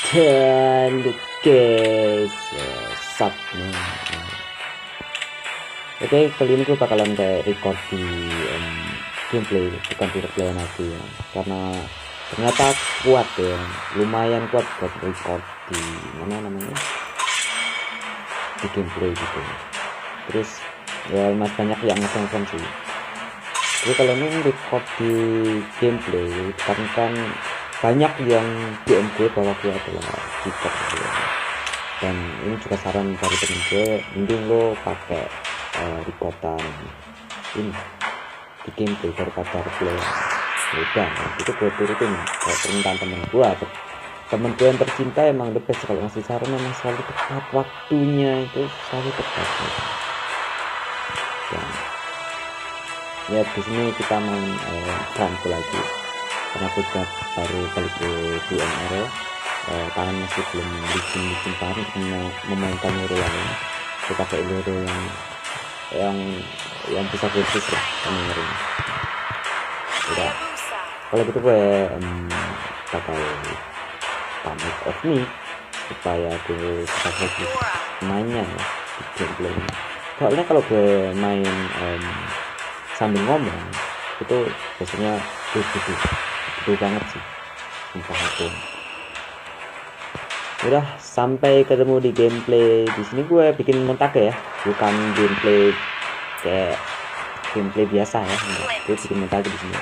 Dan guys, sub nih. Oke, kali ini gue bakalan kayak record di gameplay, bukan di replay nanti ya, karena ternyata kuat ya, lumayan kuat buat record di mana namanya, di gameplay gitu. Terus ya masih banyak yang nonton sih. Jadi kalau ini record di gameplay karena kan banyak yang DM gue bahwa gue adalah cheater gitu ya. Dan ini juga saran dari temen gue, mending lo pakai recordan ini di gameplay daripada replay. Udah, itu gue turutin kayak permintaan temen gue yang tercinta. Emang the best kalau ngasih saran, memang selalu tepat waktunya, itu selalu tepat ya. Di sini kita main Franco lagi karena aku juga baru balik ke DMR ya. Tangan masih belum licin banget memainkan hero lain. Kita pakai hero yang bisa versus lah hero. Udah, kalau gitu gue bakal pamit off nih supaya gue bisa fokus mainnya ya di gameplay. Soalnya kalau gue main sambil ngomong itu biasanya butuh banget sih, sumpah aku. Udah, sampai ketemu di gameplay. Di sini gue bikin montage ya, bukan gameplay kayak gameplay biasa ya. Gue bikin montage di sini.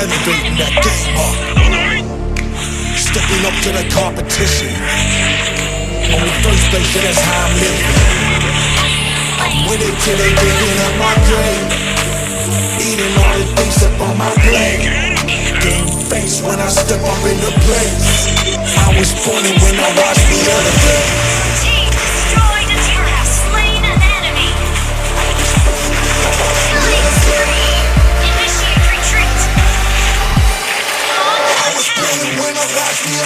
Elevating that game up, stepping up to the competition. Only first place, yeah, that's how I'm living. I'm with it till they digging up my grave, eating all the things up on my plate. Game face when I step up in the place. I was funny when I watched the other day. When I watch the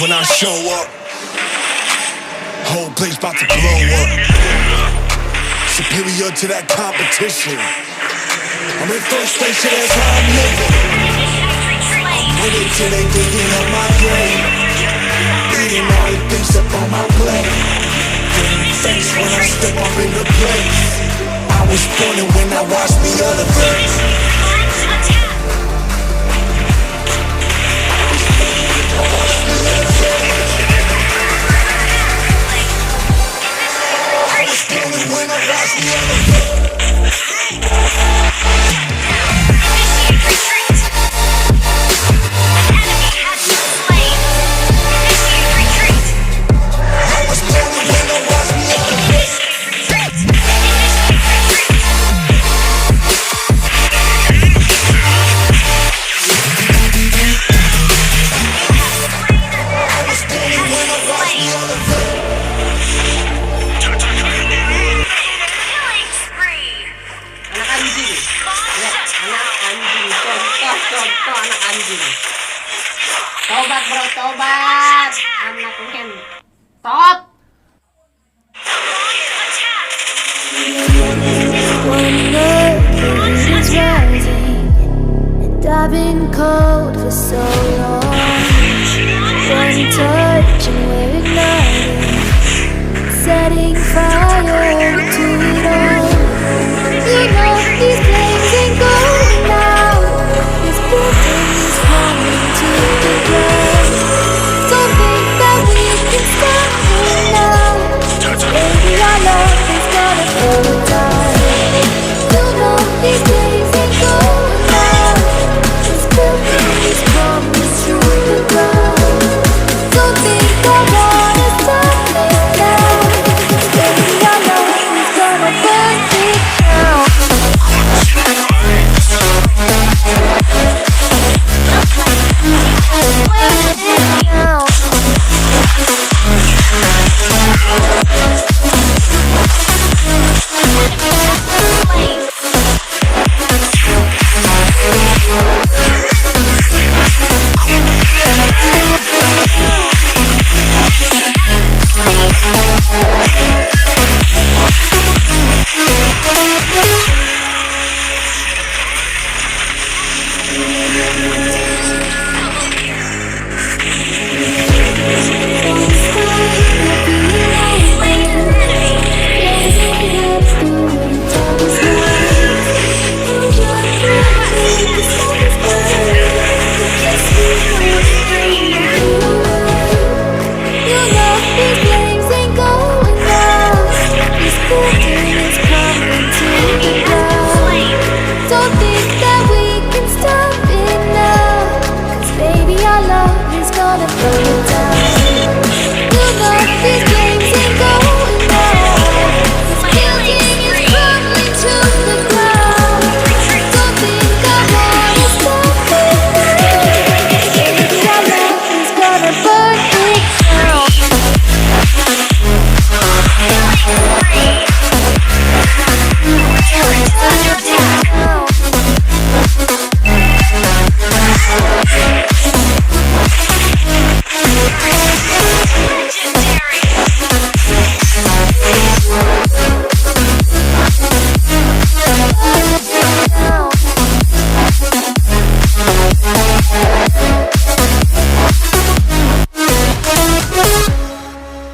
when I show up, whole place about to blow up. Superior to that competition. I'm in first place, yeah, that's how I'm living. I'm with it till they digging up my grave, eating all the things up on my plate. face when I step up in the place. I was pointing when I watched me elevate. When I watch me contoh anak anjing. Tobat bro, tobat. Anak ngentot. I've been cold for so long. One touch and we're igniting, setting fire to it all. You know these flames ain't going out. This building is coming to the ground. Don't think that we can stop it now. Baby, our love is gonna go down. You know these flames ain't going out. Is coming to the ground. Don't think I wanna stop it now. Baby, I know it's gonna burn it down. You know these flames ain't going out. This building